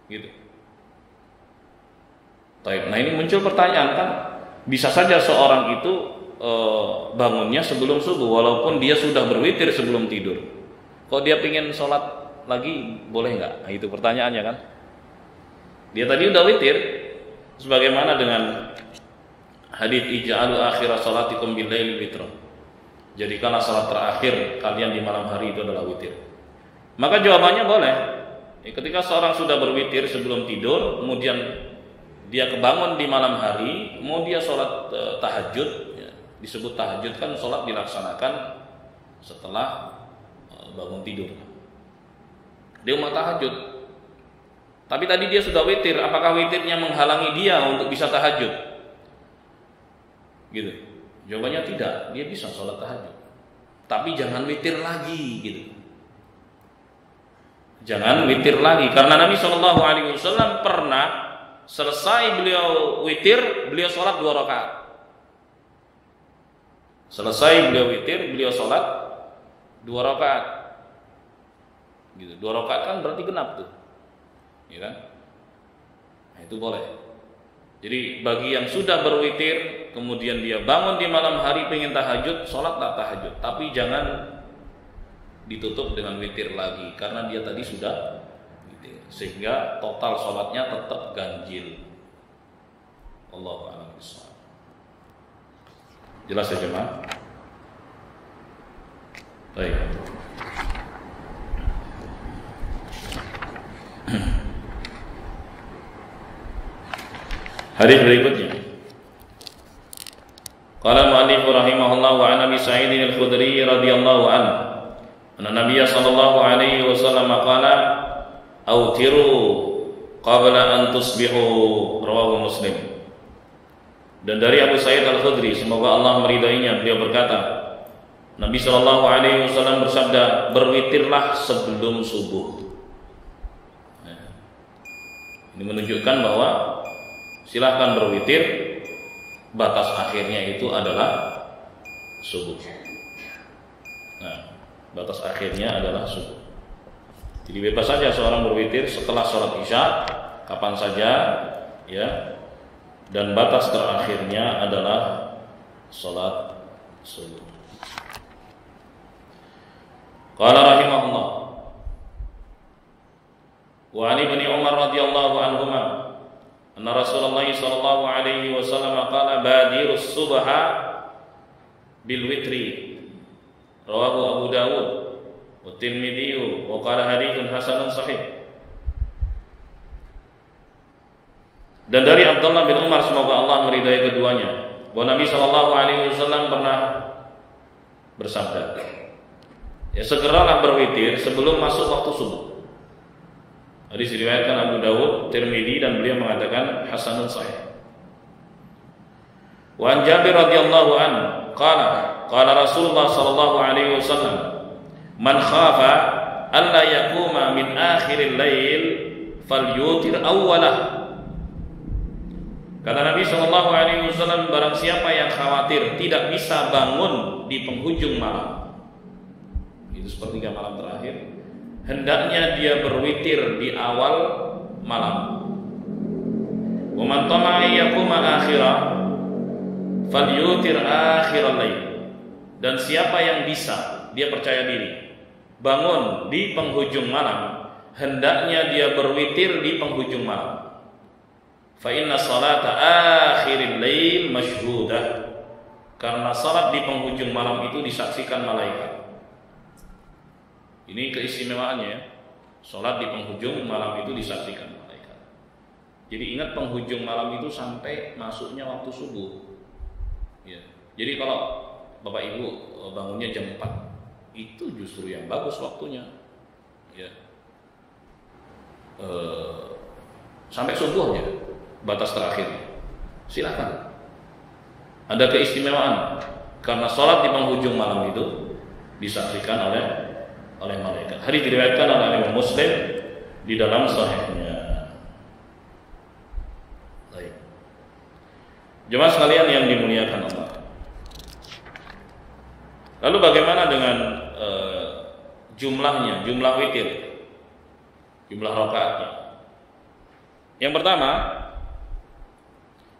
gitu. Nah ini muncul pertanyaan kan, bisa saja seorang itu bangunnya sebelum subuh walaupun dia sudah berwitir sebelum tidur. Kalau dia pengen sholat lagi boleh nggak? Nah, itu pertanyaannya kan. Dia tadi udah witir, sebagaimana dengan hadits ij'alu akhir salatikum bil laili witra. Jadikanlah salat terakhir kalian di malam hari itu adalah witir. Maka jawabannya boleh. Ketika seorang sudah berwitir sebelum tidur, kemudian dia kebangun di malam hari, mau dia sholat tahajud, ya, disebut tahajud kan sholat dilaksanakan setelah bangun tidur. Dia mau tahajud, tapi tadi dia sudah witir. Apakah witirnya menghalangi dia untuk bisa tahajud? Gitu. Jawabannya tidak. Dia bisa sholat tahajud, tapi jangan witir lagi, gitu. Jangan witir lagi, karena Nabi SAW pernah selesai beliau witir, beliau sholat 2 rakaat. Selesai beliau witir, beliau sholat 2 rakaat. Gitu. 2 rakaat kan berarti genap tuh, ya kan? Nah, itu boleh. Jadi bagi yang sudah berwitir, kemudian dia bangun di malam hari pengen tahajud, sholatlah tahajud. Tapi jangan ditutup dengan witir lagi, karena dia tadi sudah witir, sehingga total sholatnya tetap ganjil. Allahu a'lam bishawab. Jelas ya jemaah? Baik. Hadis berikutnya. Qala al-mu'allif rahimahullah wa 'an Abi Sa'id al-Khudri radhiyallahu anhu anna Nabiy sallallahu alaihi wasallam qala autiru qabla an tusbihu, rawahu Muslim. Dan dari Abu Sa'id al-Khudri, semoga Allah meridainya, beliau berkata, Nabi sallallahu alaihi wasallam bersabda, berwitirlah sebelum subuh. Ini menunjukkan bahwa silahkan berwitir, batas akhirnya itu adalah subuh. Nah, batas akhirnya adalah subuh. Jadi bebas saja seorang berwitir setelah sholat isya, kapan saja, ya. Dan batas terakhirnya adalah sholat subuh. Qala rahimahullah, wa 'an Ibni Umar radhiyallahu anhuma anna Rasulullah sallallahu alaihi wasallam qala badirus subha bil witri, rawahu Abu Dawud wa Tirmidzi wa qala haditsun hasanun sahih. Dan dari Abdullah bin Umar, semoga Allah meridai keduanya, bahwa Nabi sallallahu alaihi wasallam pernah bersabda, ya segeralah berwitir sebelum masuk waktu subuh. Hadis diriwayatkan Abu Dawud, Tirmidzi, dan beliau mengatakan hasanun sahih. Wa an Jabir radhiyallahu anhu qala qala Rasulullah sallallahu alaihi wasallam man khafa alla yaquma min akhiril lail falyutir awwalah. Kata Nabi sallallahu alaihi wasallam, barang siapa yang khawatir tidak bisa bangun di penghujung malam, itu sepertiga malam terakhir, hendaknya dia berwitir di awal malam. Wa man tama'a yaquma akhirah falyutir akhiral lail. Dan siapa yang bisa, dia percaya diri, bangun di penghujung malam, hendaknya dia berwitir di penghujung malam. Fa inna salata akhiril lail masyhudah. Karena salat di penghujung malam itu disaksikan malaikat. Ini keistimewaannya ya. Salat di penghujung malam itu disaksikan malaikat. Jadi ingat, penghujung malam itu sampai masuknya waktu subuh. Ya. Jadi kalau Bapak Ibu bangunnya jam 4, itu justru yang bagus waktunya. Ya. Sampai subuhnya, batas terakhir. Silakan. Ada keistimewaan karena salat di penghujung malam itu disaksikan oleh malaikat. Hadis diriwayatkan oleh Imam Muslim di dalam sahihnya. Baik. Jemaah sekalian yang dimuliakan Allah. Lalu bagaimana dengan jumlahnya, jumlah witir, jumlah rakaatnya? Yang pertama,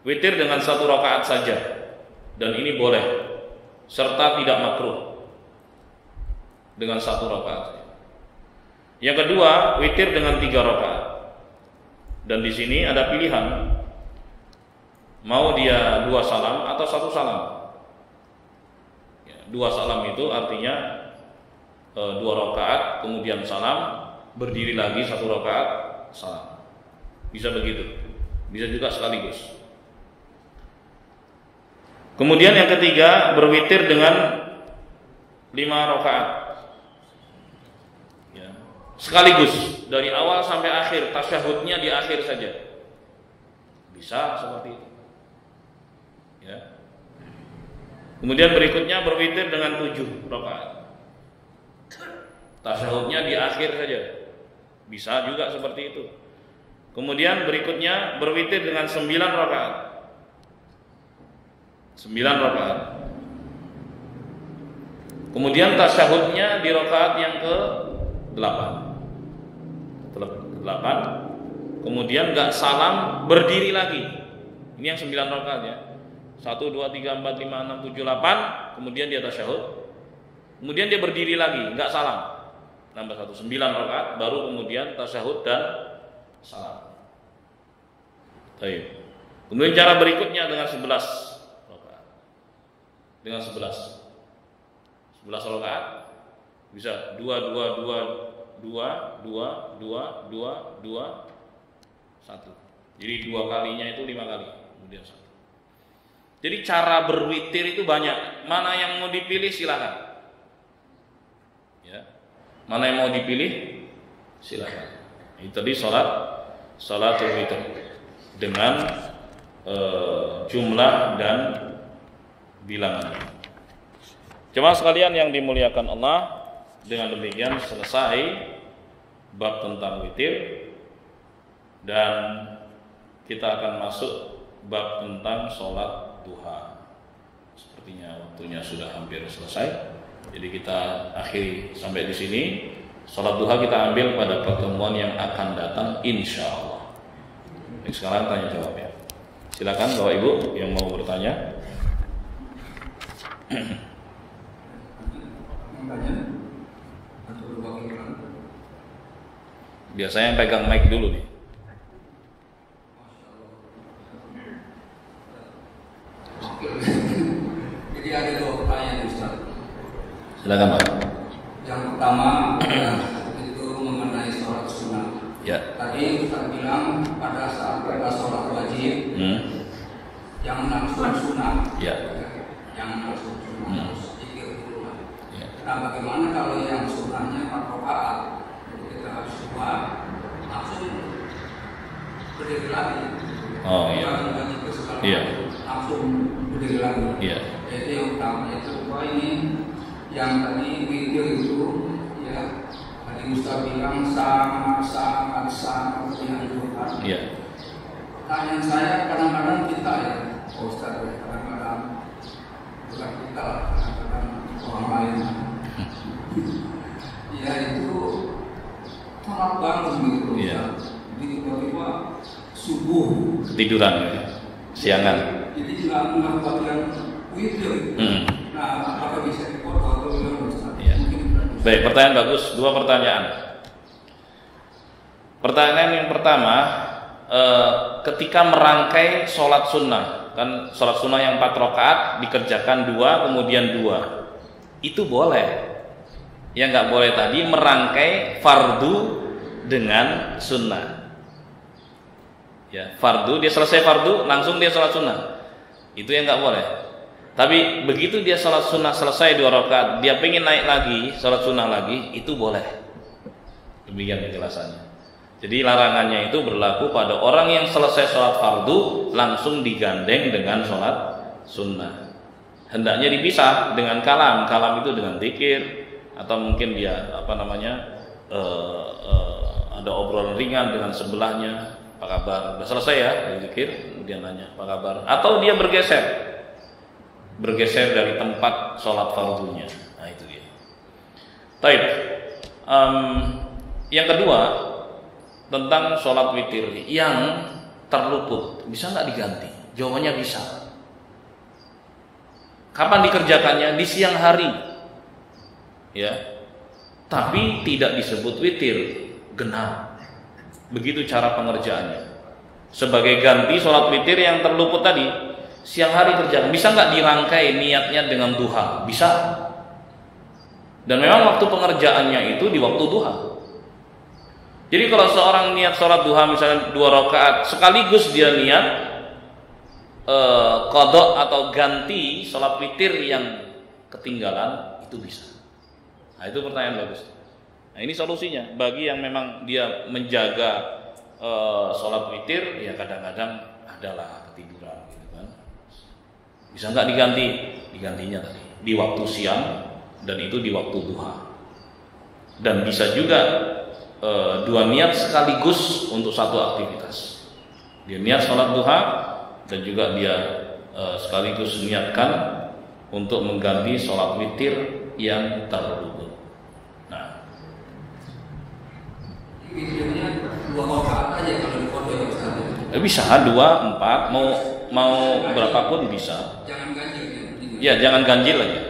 witir dengan 1 rakaat saja, dan ini boleh, serta tidak makruh dengan 1 rakaat. Yang kedua, witir dengan 3 rakaat. Dan di sini ada pilihan. mau dia 2 salam atau 1 salam. Ya, 2 salam itu artinya 2 rakaat kemudian salam, berdiri lagi 1 rakaat salam. Bisa begitu. Bisa juga sekaligus. Kemudian yang ketiga, berwitir dengan 5 rakaat. Ya. Sekaligus dari awal sampai akhir, tasyahudnya di akhir saja. Bisa seperti itu. Ya. Kemudian berikutnya berwitir dengan 7 rakaat. Tasyahudnya di akhir saja. Bisa juga seperti itu. Kemudian berikutnya berwitir dengan 9 rakaat. 9 rakaat. Kemudian tasyahudnya di rakaat yang ke-8. Ke-8. Kemudian enggak salam, berdiri lagi. Ini yang 9 rakaat ya. 1 2 3 4 5 6 7 8, kemudian dia tasyahud. Kemudian dia berdiri lagi, enggak salam. Nambah 1, 9 rakaat, baru kemudian tasyahud dan salam. Baik. Kemudian cara berikutnya dengan 11 rakaat. Dengan 11 rakaat bisa 2 2 2 2 2 2 2 2 2 1. Jadi 2 kalinya itu 5 kali, kemudian 1. Jadi cara berwitir itu banyak. Mana yang mau dipilih silakan. Mana yang mau dipilih silakan. Itu tadi salatul witir dengan jumlah dan bilangan. Jemaah sekalian yang dimuliakan Allah, dengan demikian selesai bab tentang witir dan kita akan masuk bab tentang sholat duha. Sepertinya waktunya sudah hampir selesai. Jadi kita akhiri sampai di sini. Salat duha kita ambil pada pertemuan yang akan datang insya Allah. Sekarang tanya jawab ya. Silakan Bapak Ibu yang mau bertanya. Biasanya yang pegang mic dulu nih. Jadi ada 2 pertanyaan Ustaz. Silakan Pak. Yang pertama itu mengenai sholat sunnah. Ya. Tadi Ustaz bilang pada saat kita sholat wajib, yang langsung sunnah. Ya. Yang langsung sunnah harus zikir dulu. Ya. Nah, bagaimana kalau yang sunnahnya 4 rakaat? Jadi kita harus langsung berdiri lagi. Oh iya. Iya. Langsung berdiri lagi. Iya. Jadi yang pertama itu ini yang tadi witir itu ya tadi Ustaz bilang sangat dianjurkan. Iya. Pertanyaan saya kadang-kadang kita ya Ustaz, kadang-kadang bukan kita, kadang-kadang orang lain. Ya itu telat banget gitu. Iya. Jadi tiba-tiba subuh Ketiduran ya. Siangan. Jadi nggak bagian witir. Nah, apakah bisa dipotong atau gimana Ustaz? Ya. Baik, pertanyaan bagus. 2 pertanyaan. Pertanyaan yang pertama, ketika merangkai sholat sunnah, kan sholat sunnah yang 4 rakaat dikerjakan 2 kemudian 2, itu boleh. Yang nggak boleh tadi merangkai fardu dengan sunnah. Ya, fardu dia selesai fardu langsung dia sholat sunnah, itu yang nggak boleh. Tapi begitu dia sholat sunnah selesai 2 rakaat, dia pengen naik lagi sholat sunnah lagi, itu boleh. Demikian penjelasannya. Jadi larangannya itu berlaku pada orang yang selesai sholat fardu langsung digandeng dengan sholat sunnah. Hendaknya dipisah dengan kalam. Kalam itu dengan zikir atau mungkin dia ada obrolan ringan dengan sebelahnya. Apa kabar? Sudah selesai ya zikir, kemudian nanya apa kabar? Atau dia bergeser dari tempat sholat fardunya. Nah itu dia. Taib. Yang kedua tentang sholat witir yang terluput, bisa nggak diganti? Jawabannya bisa. Kapan dikerjakannya? Di siang hari, ya. Tapi tidak disebut witir, genap. Begitu cara pengerjaannya. sebagai ganti sholat witir yang terluput tadi. Siang hari kerja, bisa nggak dirangkai niatnya dengan duha? Bisa. Dan memang waktu pengerjaannya itu di waktu duha. Jadi kalau seorang niat sholat duha misalnya 2 rakaat sekaligus dia niat qadha atau ganti sholat witir yang ketinggalan, itu bisa. Nah, itu pertanyaan bagus. Nah, ini solusinya bagi yang memang dia menjaga sholat witir, ya kadang-kadang adalah ketiduran gitu kan. Bisa nggak diganti? Digantinya tadi di waktu siang dan itu di waktu duha. Dan bisa juga 2 niat sekaligus untuk satu aktivitas. Dia niat sholat duha dan juga dia sekaligus niatkan untuk mengganti sholat witir yang terluput. Nah, witirnya 2 rakaat aja kalau di pondok ya Ustaz. Bisa 2, 4, mau berapapun bisa. Jangan ganjil Ya, ya. jangan ganjil aja.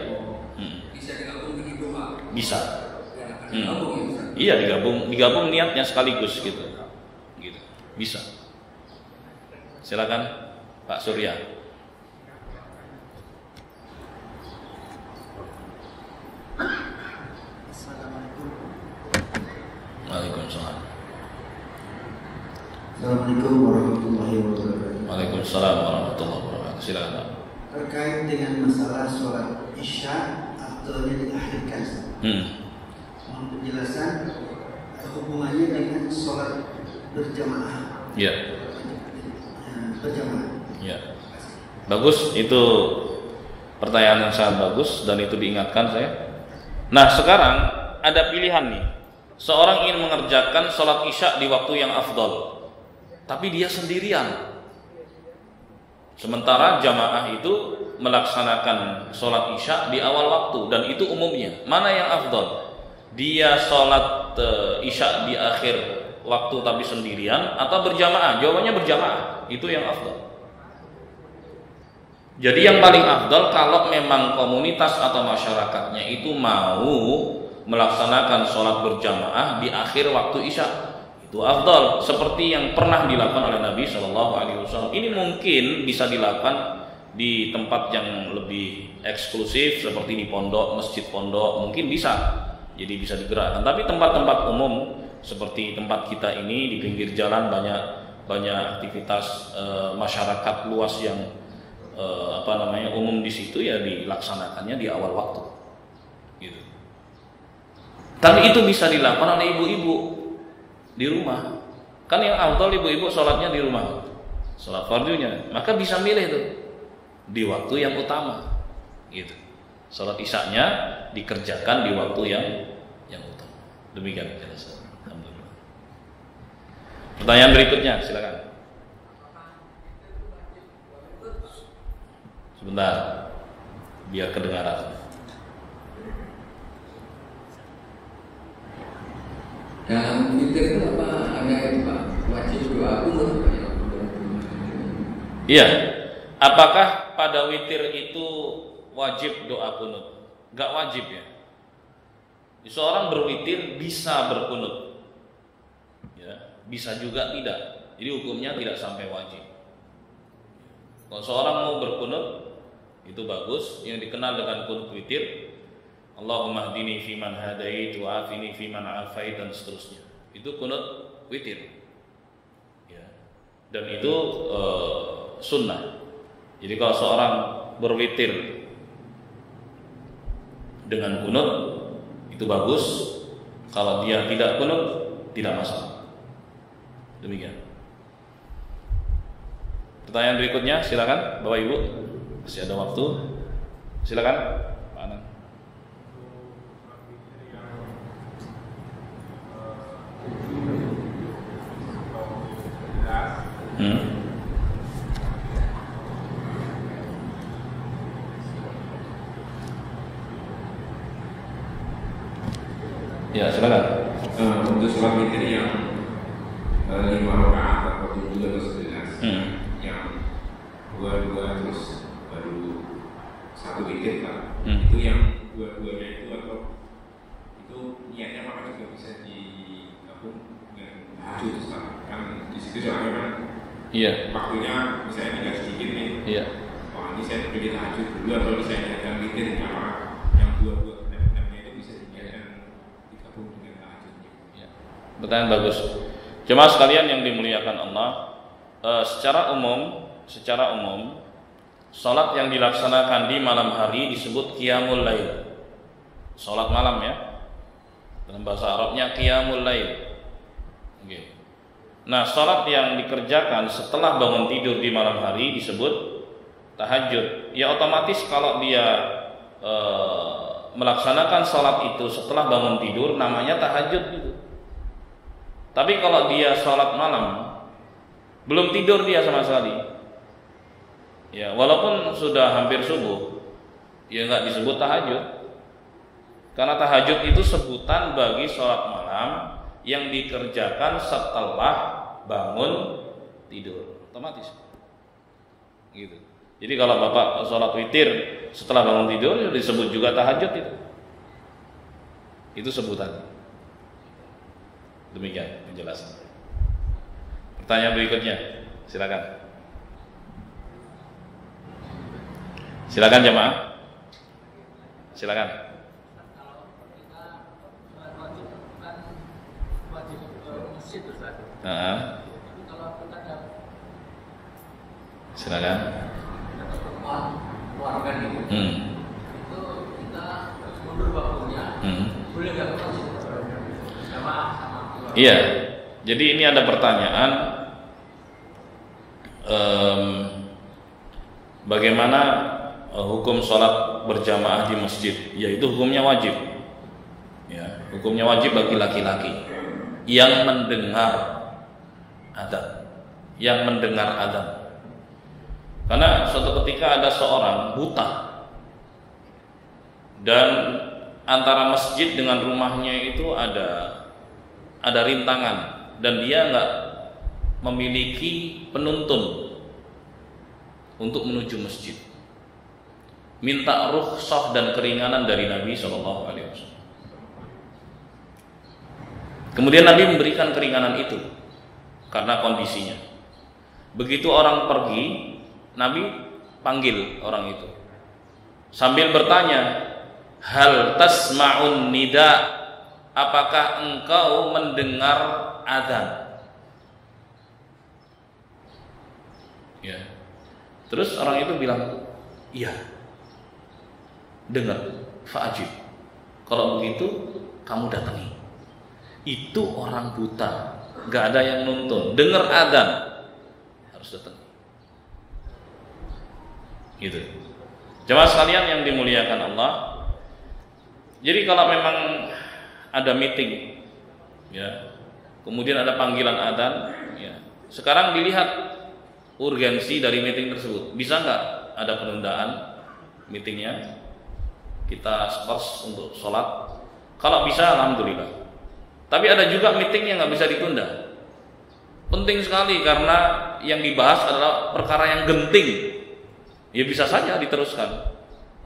Bisa digabung dengan duha. Bisa. Digabung ya Ustaz. Iya, digabung niatnya sekaligus gitu. Gitu. Bisa. Silakan Pak Surya. Assalamualaikum. Waalaikumsalam. Assalamualaikum warahmatullahi wabarakatuh. Waalaikumsalam warahmatullahi wabarakatuh. Silakan Pak. Terkait dengan masalah sholat isya afdalnya diakhirkan, mohon penjelasan hubungannya dengan sholat berjamaah. Ya. Berjamaah. Ya. Bagus, itu pertanyaan yang sangat bagus dan itu diingatkan saya. Nah, sekarang ada pilihan nih. Seorang ingin mengerjakan sholat isya di waktu yang afdal, tapi dia sendirian. Sementara jamaah itu melaksanakan sholat isya di awal waktu dan itu umumnya. Mana yang afdal? Dia sholat isya di akhir waktu tapi sendirian atau berjamaah? Jawabannya berjamaah. Itu yang afdal. Jadi yang paling afdal kalau memang komunitas atau masyarakatnya itu mau melaksanakan sholat berjamaah di akhir waktu isya, itu afdal. Seperti yang pernah dilakukan oleh Nabi SAW. Ini mungkin bisa dilakukan di tempat yang lebih eksklusif seperti di pondok, masjid pondok, mungkin bisa. Jadi bisa digerakkan. Tapi tempat-tempat umum seperti tempat kita ini di pinggir jalan banyak aktivitas masyarakat luas yang umum di situ, ya dilaksanakannya di awal waktu gitu. Tapi itu bisa dilakukan oleh ibu-ibu di rumah. Kan yang afdal ibu-ibu sholatnya di rumah, sholat fardunya, maka bisa milih tuh di waktu yang utama gitu. Sholat isyanya dikerjakan di waktu yang utama. Demikian penjelasan. Alhamdulillah. Pertanyaan berikutnya silakan. Sebentar, biar kedengaran. Dalam witir itu apa? Ada itu Pak, wajib doa kunut. Iya. Apakah pada witir itu wajib doa kunut? Gak wajib ya. Seorang berwitir bisa berkunut, ya, bisa juga tidak. Jadi hukumnya tidak sampai wajib. Kalau seorang mau berkunut, itu bagus. Yang dikenal dengan kunut witir, Allahumma hdini fiman hadait wa afini fiman afait, dan seterusnya. Itu kunut witir, ya. Dan itu sunnah. Jadi kalau seorang berwitir dengan kunut, itu bagus. Kalau dia tidak kunut, tidak masalah. Demikian. Pertanyaan berikutnya silakan Bapak Ibu. Masih ada waktu. Silakan Pak Anan. Ya, silakan. Untuk sholat witir yang 5 rakaat atau 7 atau 11, yang 2 terus baru 1 witir Pak. Itu yang 2-2-nya itu, atau itu niatnya maka juga bisa digabung dengan tahajud Pak. Kan di situ soalnya kan Iya. Waktunya misalnya tinggal sedikit nih. Iya. Wah, ini saya pilih tahajud dulu atau saya niatkan witir, karena yang dua-dua step-stepnya itu bisa diniatkan digabung dengan tahajudnya. Iya. Pertanyaan bagus. Jemaah sekalian yang dimuliakan Allah, secara umum salat yang dilaksanakan di malam hari disebut qiyamul lail. Salat malam ya. Dalam bahasa Arabnya qiyamul lail. Okay. Nah, salat yang dikerjakan setelah bangun tidur di malam hari disebut tahajud. Ya otomatis kalau dia melaksanakan salat itu setelah bangun tidur namanya tahajud gitu. Tapi kalau dia salat malam belum tidur dia sama sekali, ya walaupun sudah hampir subuh, ya nggak disebut tahajud. Karena tahajud itu sebutan bagi salat malam yang dikerjakan setelah bangun tidur, otomatis gitu. Jadi kalau Bapak sholat witir setelah bangun tidur disebut juga tahajud itu sebutan. Demikian penjelasan. Pertanyaan berikutnya, silakan. Silakan jemaah. Silakan. Silakan. Keluarga gitu. Itu kita mundur waktunya. Boleh nggak sama keluarga? Iya. Jadi ini ada pertanyaan, bagaimana hukum sholat berjamaah di masjid? Yaitu hukumnya wajib. Ya, hukumnya wajib bagi laki-laki yang mendengar adzan. Karena suatu ketika ada seorang buta dan antara masjid dengan rumahnya itu ada rintangan dan dia nggak memiliki penuntun untuk menuju masjid. Minta rukhsah dan keringanan dari Nabi SAW. Kemudian Nabi memberikan keringanan itu karena kondisinya. Begitu orang pergi, Nabi panggil orang itu sambil bertanya, hal tasma'un nida, apakah engkau mendengar adzan? Ya. Terus orang itu bilang, iya, dengar, fa'ajib. Kalau begitu kamu datangi. Itu orang buta, gak ada yang nuntun, dengar adzan, harus datang. Gitu. Jemaah sekalian yang dimuliakan Allah. Jadi kalau memang ada meeting, ya, kemudian ada panggilan adzan, ya, sekarang dilihat urgensi dari meeting tersebut. Bisa nggak ada penundaan meetingnya? Kita skors untuk sholat. Kalau bisa, alhamdulillah. Tapi ada juga meeting yang nggak bisa ditunda. Penting sekali karena yang dibahas adalah perkara yang genting. Ya bisa saja diteruskan.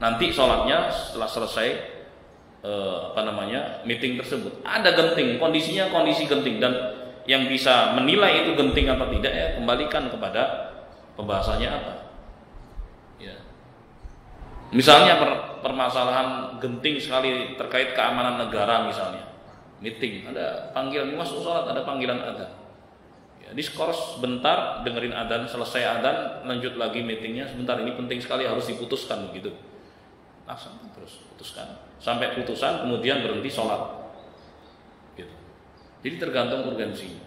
Nanti sholatnya setelah selesai meeting tersebut ada genting, kondisinya kondisi genting, dan yang bisa menilai itu genting atau tidak ya kembalikan kepada pembahasannya apa. Ya. Misalnya permasalahan genting sekali terkait keamanan negara misalnya. Meeting, ada panggilan masuk sholat, ada panggilan adzan. Ya, diskors sebentar, dengerin adzan, selesai adzan, lanjut lagi meetingnya. Sebentar, ini penting sekali, harus diputuskan begitu. Langsung terus putuskan sampai putusan, kemudian berhenti sholat. Gitu. Jadi tergantung urgensinya.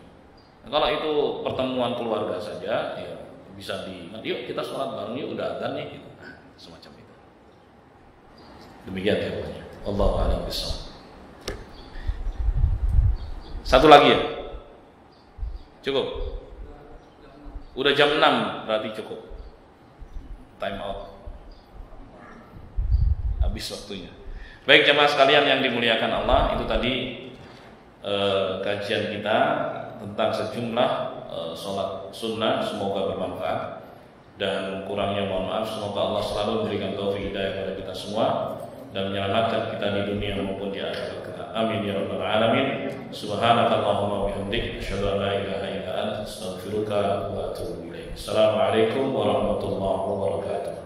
Nah, kalau itu pertemuan keluarga saja, ya bisa yuk kita sholat bareng, yuk udah adzan nih. Gitu. Nah, semacam itu. Demikian jawabannya. Allahu a'lam bishawab. Satu lagi ya? Cukup? Udah jam 6 berarti cukup. Time out. Habis waktunya. Baik jemaah sekalian yang dimuliakan Allah, itu tadi kajian kita tentang sejumlah sholat sunnah. Semoga bermanfaat dan kurangnya mohon maaf. Semoga Allah selalu memberikan taufik hidayah kepada kita semua. dan menyelamatkan kita di dunia maupun di akhirat kelak. Amin ya rabbal alamin. Subhanakallahumma wa bihamdik, asyhadu an la ilaha illa anta, astaghfiruka wa atubu ilaik. Assalamualaikum warahmatullahi wabarakatuh.